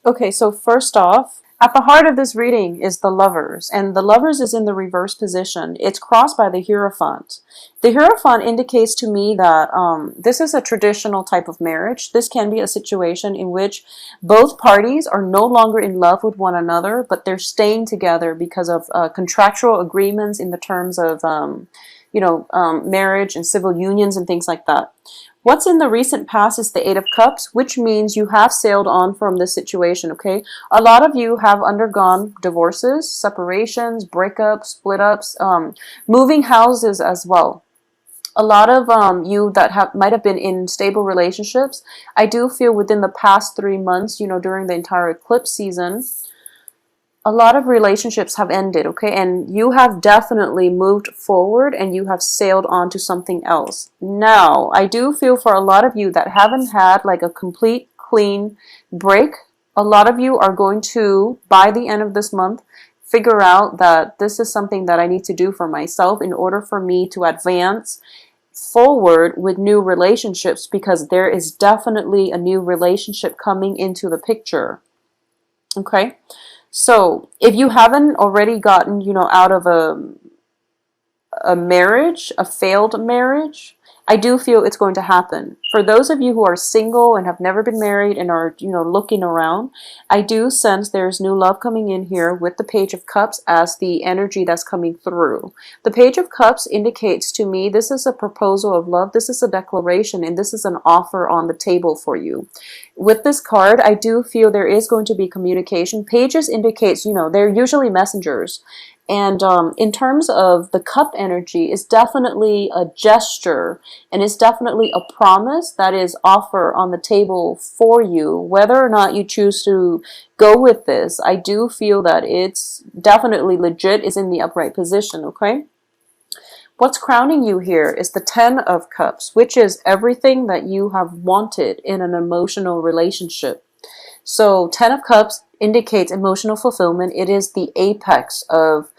Okay, so first off, at the heart of this reading is the Lovers, and the Lovers is in the reverse position. It's crossed by the Hierophant. The Hierophant indicates to me that this is a traditional type of marriage. This can be a situation in which both parties are no longer in love with one another, but they're staying together because of contractual agreements in the terms of, marriage and civil unions and things like that. What's in the recent past is the Eight of Cups, which means you have sailed on from this situation, okay? A lot of you have undergone divorces, separations, breakups, split ups, moving houses as well. A lot of you that might have been in stable relationships, I do feel within the past 3 months, during the entire eclipse season, a lot of relationships have ended, okay? And you have definitely moved forward and you have sailed on to something else. Now, I do feel for a lot of you that haven't had like a complete clean break, a lot of you are going to, by the end of this month, figure out that this is something that I need to do for myself in order for me to advance forward with new relationships, because there is definitely a new relationship coming into the picture. Okay? So if you haven't already gotten, out of a marriage, a failed marriage, I do feel it's going to happen. For those of you who are single and have never been married and are, looking around, I do sense there's new love coming in here with the Page of Cups as the energy that's coming through. The Page of Cups indicates to me this is a proposal of love, this is a declaration, and this is an offer on the table for you. With this card, I do feel there is going to be communication. Pages indicates, they're usually messengers. And in terms of the cup energy, it's definitely a gesture and it's definitely a promise that is offer on the table for you. Whether or not you choose to go with this, I do feel that it's definitely legit, is in the upright position, okay? What's crowning you here is the Ten of Cups, which is everything that you have wanted in an emotional relationship. So Ten of Cups indicates emotional fulfillment. It is the apex of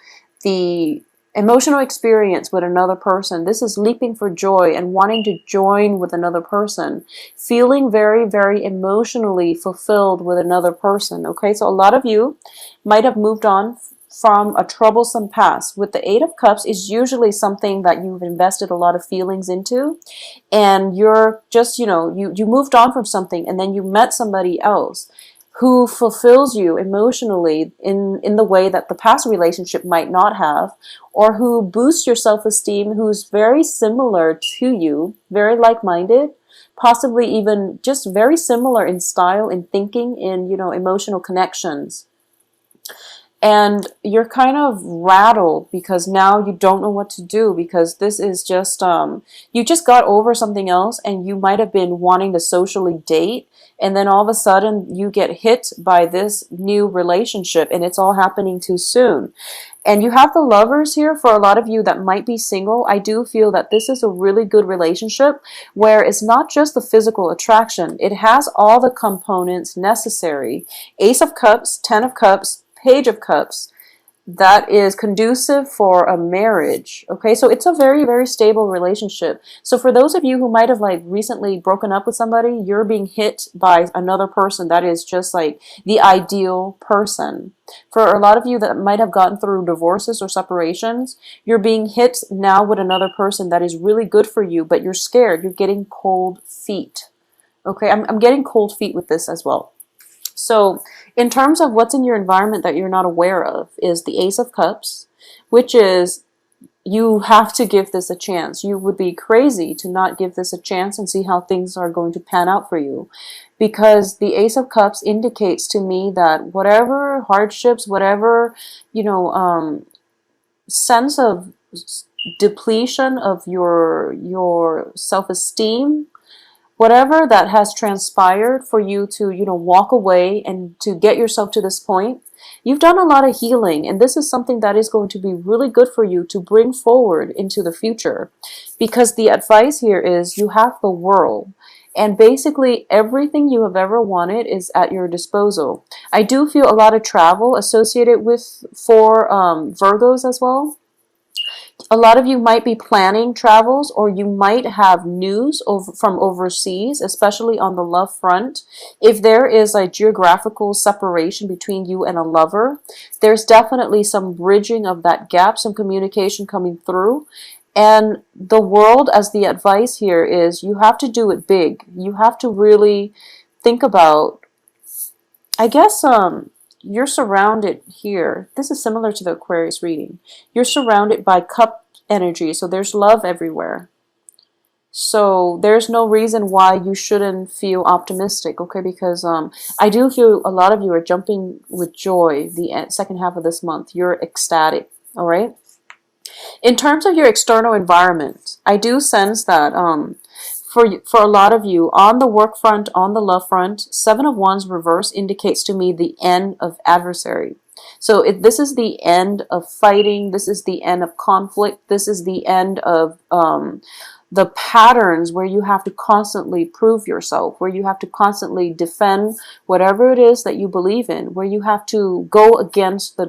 the emotional experience with another person. This is leaping for joy and wanting to join with another person, feeling very, very emotionally fulfilled with another person. Okay, so a lot of you might have moved on from a troublesome past. With the Eight of Cups is usually something that you've invested a lot of feelings into, and you're just, you moved on from something and then you met somebody else who fulfills you emotionally in the way that the past relationship might not have, or who boosts your self-esteem, who's very similar to you, very like-minded, possibly even just very similar in style, in thinking, in, emotional connections. And you're kind of rattled because now you don't know what to do, because this is just you just got over something else and you might have been wanting to socially date, and then all of a sudden you get hit by this new relationship and it's all happening too soon. And you have the Lovers here. For a lot of you that might be single, I do feel that this is a really good relationship where it's not just the physical attraction, it has all the components necessary. Ace of Cups, Ten of Cups, Page of Cups, that is conducive for a marriage. Okay, so it's a very, very stable relationship. So for those of you who might have like recently broken up with somebody, you're being hit by another person that is just like the ideal person. For a lot of you that might have gotten through divorces or separations, you're being hit now with another person that is really good for you, but you're scared. You're getting cold feet. Okay, I'm getting cold feet with this as well. So in terms of what's in your environment that you're not aware of is the Ace of Cups, which is you have to give this a chance. You would be crazy to not give this a chance and see how things are going to pan out for you. Because the Ace of Cups indicates to me that whatever hardships, whatever, sense of depletion of your self-esteem, whatever that has transpired for you to, walk away and to get yourself to this point, you've done a lot of healing. And this is something that is going to be really good for you to bring forward into the future. Because the advice here is you have the world. And basically everything you have ever wanted is at your disposal. I do feel a lot of travel associated with for Virgos as well. A lot of you might be planning travels, or you might have news from overseas, especially on the love front. If there is a geographical separation between you and a lover, there's definitely some bridging of that gap, some communication coming through. And the world, as the advice here is, you have to do it big. You have to really think about, I guess, you're surrounded here. This is similar to the Aquarius reading. You're surrounded by cup energy, so there's love everywhere. So there's no reason why you shouldn't feel optimistic, okay? Because I do feel a lot of you are jumping with joy the second half of this month. You're ecstatic, all right? In terms of your external environment, I do sense that for a lot of you, on the work front, on the love front, Seven of Wands reverse indicates to me the end of adversary. So this is the end of fighting. This is the end of conflict. This is the end of the patterns where you have to constantly prove yourself, where you have to constantly defend whatever it is that you believe in, where you have to go against the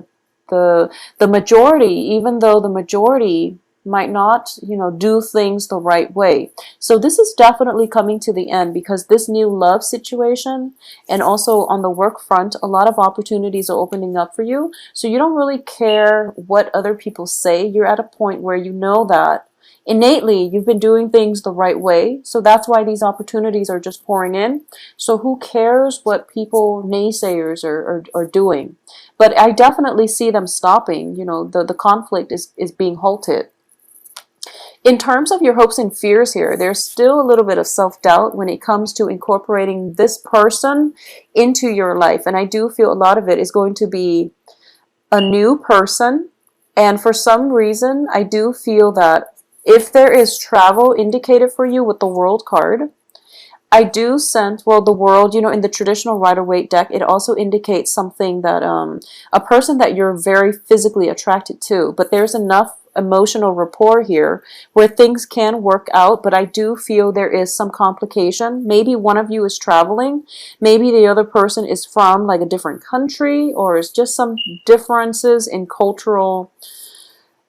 majority, even though the majority might not, do things the right way. So this is definitely coming to the end, because this new love situation, and also on the work front, a lot of opportunities are opening up for you. So you don't really care what other people say. You're at a point where you know that innately you've been doing things the right way. So that's why these opportunities are just pouring in. So who cares what people, naysayers, are doing? But I definitely see them stopping. The conflict is being halted. In terms of your hopes and fears here, there's still a little bit of self-doubt when it comes to incorporating this person into your life. And I do feel a lot of it is going to be a new person. And for some reason, I do feel that if there is travel indicated for you with the World card, I do sense, well, the World, in the traditional Rider-Waite deck, it also indicates something that a person that you're very physically attracted to. But there's enough emotional rapport here where things can work out, but I do feel there is some complication. Maybe one of you is traveling, maybe the other person is from like a different country, or it's just some differences in cultural,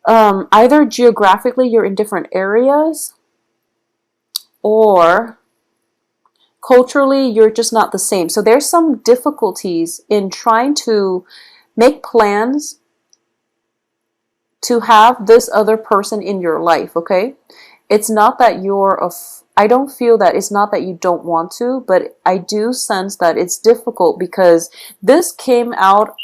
either geographically you're in different areas, or culturally you're just not the same. So there's some difficulties in trying to make plans to have this other person in your life, okay? It's not that I don't feel that it's not that you don't want to, but I do sense that it's difficult because this came out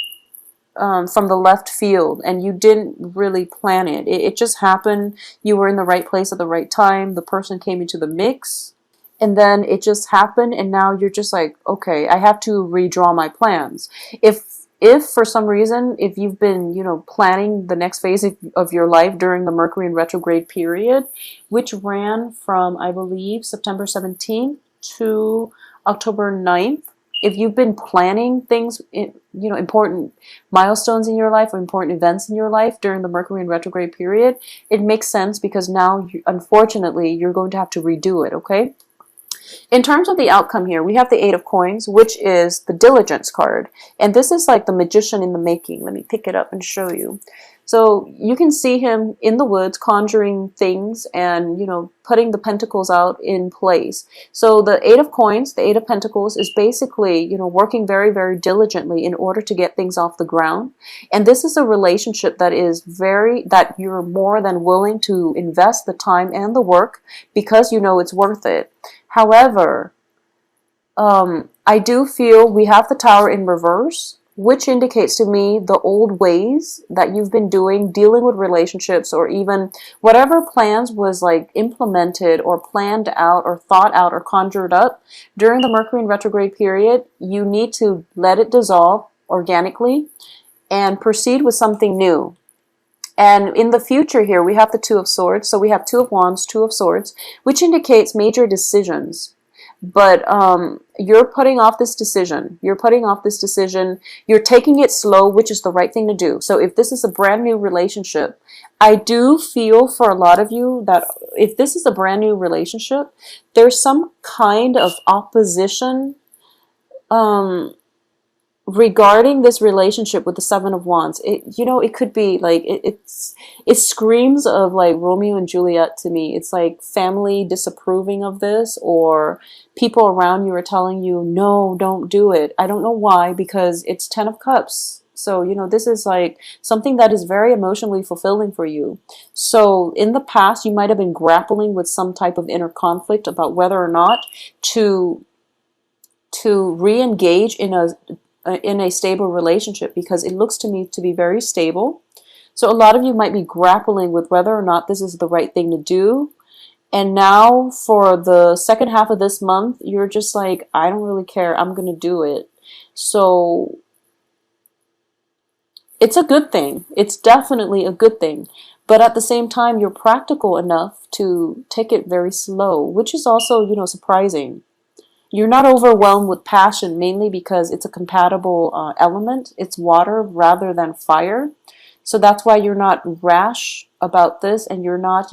from the left field and you didn't really plan it. It just happened. You were in the right place at the right time. The person came into the mix, and then it just happened, and now you're just like, okay, I have to redraw my plans. If for some reason, if you've been, planning the next phase of your life during the Mercury in retrograde period, which ran from, I believe, September 17th to October 9th, if you've been planning things, important milestones in your life or important events in your life during the Mercury in retrograde period, it makes sense because now, unfortunately, you're going to have to redo it, okay? In terms of the outcome here, we have the Eight of Coins, which is the Diligence card. And this is like the magician in the making. Let me pick it up and show you. So you can see him in the woods conjuring things and, putting the pentacles out in place. So the Eight of Coins, the Eight of Pentacles, is basically, working very, very diligently in order to get things off the ground. And this is a relationship that that you're more than willing to invest the time and the work because it's worth it. However, I do feel we have the Tower in reverse, which indicates to me the old ways that you've been dealing with relationships, or even whatever plans was like implemented or planned out or thought out or conjured up during the Mercury in retrograde period. You need to let it dissolve organically and proceed with something new. And in the future here, we have the Two of Swords. So we have Two of Wands, Two of Swords, which indicates major decisions. But you're putting off this decision. You're putting off this decision. You're taking it slow, which is the right thing to do. So if this is a brand new relationship, I do feel for a lot of you that if this is a brand new relationship, there's some kind of opposition regarding this relationship with the Seven of Wands, it could be like it screams of like Romeo and Juliet to me. It's like family disapproving of this, or people around you are telling you no, don't do it. I don't know why, because it's Ten of Cups. So, this is like something that is very emotionally fulfilling for you. So, in the past, you might have been grappling with some type of inner conflict about whether or not to re-engage in a stable relationship, because it looks to me to be very stable. So a lot of you might be grappling with whether or not this is the right thing to do. And now for the second half of this month, you're just like, I don't really care. I'm going to do it. So it's a good thing. It's definitely a good thing. But at the same time, you're practical enough to take it very slow, which is also, surprising. You're not overwhelmed with passion, mainly because it's a compatible element. It's water rather than fire. So that's why you're not rash about this, and you're not,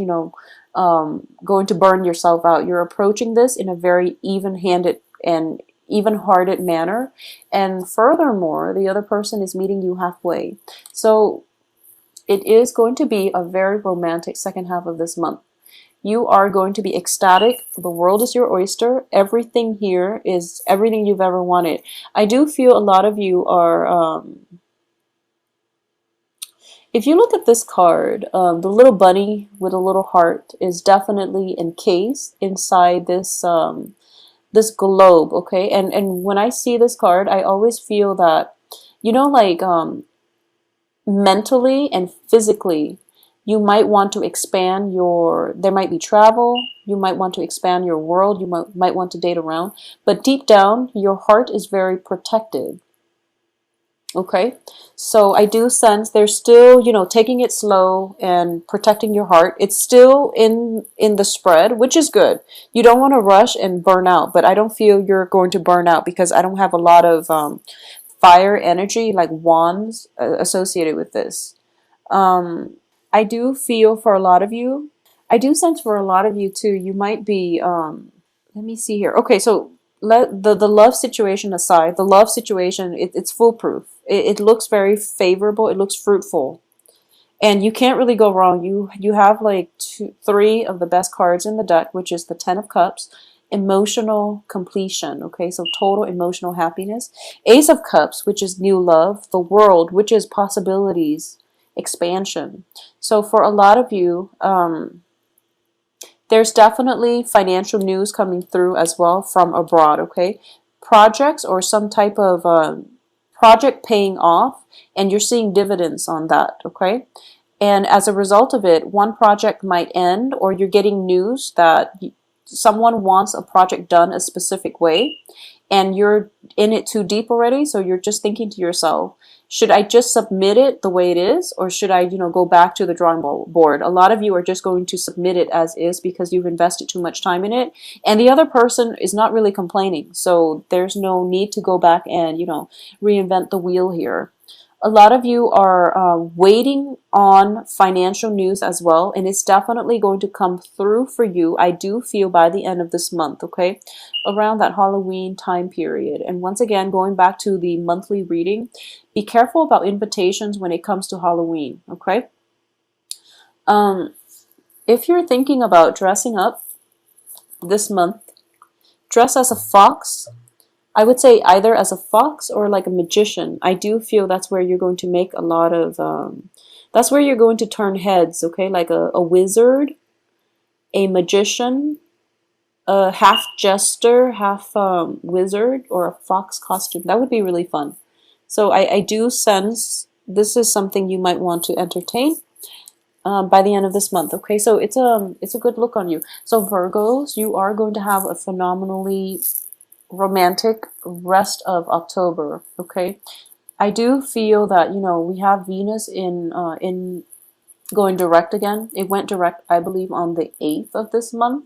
going to burn yourself out. You're approaching this in a very even-handed and even-hearted manner. And furthermore, the other person is meeting you halfway. So it is going to be a very romantic second half of this month. You are going to be ecstatic. The world is your oyster. Everything here is everything you've ever wanted. I do feel a lot of you are, if you look at this card, the little bunny with a little heart is definitely encased inside this globe, okay? And when I see this card, I always feel that, like mentally and physically, you might want to expand there might be travel, you might want to expand your world, you might want to date around, but deep down, your heart is very protected. Okay, so I do sense they're still, taking it slow and protecting your heart. It's still in the spread, which is good. You don't want to rush and burn out, but I don't feel you're going to burn out, because I don't have a lot of fire energy like wands associated with this. I do feel for a lot of you, I do sense for a lot of you too, you might be, let me see here. Okay, so let the love situation aside, the love situation, it's foolproof. It looks very favorable, it looks fruitful. And you can't really go wrong. You have like three of the best cards in the deck, which is the Ten of Cups, emotional completion, okay, so total emotional happiness. Ace of Cups, which is new love. The World, which is possibilities, expansion. So for a lot of you, there's definitely financial news coming through as well from abroad, okay? Projects or some type of project paying off, and you're seeing dividends on that, okay? And as a result of it, one project might end, or you're getting news that someone wants a project done a specific way, and you're in it too deep already, so you're just thinking to yourself, should I just submit it the way it is, or should I, go back to the drawing board? A lot of you are just going to submit it as is because you've invested too much time in it, and the other person is not really complaining, so there's no need to go back and, reinvent the wheel here. A lot of you are waiting on financial news as well, and it's definitely going to come through for you, I do feel, by the end of this month, okay? Around that Halloween time period. And once again, going back to the monthly reading, be careful about invitations when it comes to Halloween, okay? If you're thinking about dressing up this month, dress as a fox. I would say either as a fox or like a magician. I do feel that's where you're going to make a lot of, that's where you're going to turn heads, okay? Like a wizard, a magician, a half jester, half wizard, or a fox costume. That would be really fun. So I do sense this is something you might want to entertain by the end of this month, okay? So it's a good look on you. So Virgos, you are going to have a phenomenally romantic rest of October, okay? I do feel that, we have Venus in going direct again. It went direct, I believe, on the 8th of this month.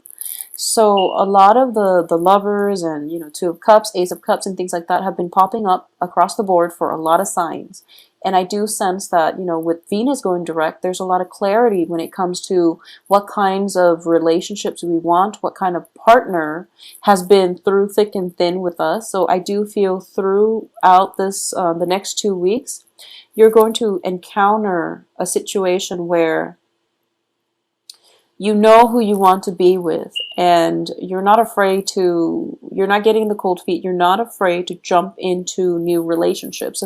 So a lot of the lovers and, Two of Cups, Ace of Cups, and things like that have been popping up across the board for a lot of signs. And I do sense that, with Venus going direct, there's a lot of clarity when it comes to what kinds of relationships we want, what kind of partner has been through thick and thin with us. So I do feel throughout this, the next 2 weeks, you're going to encounter a situation where you know who you want to be with, and you're not getting the cold feet, you're not afraid to jump into new relationships.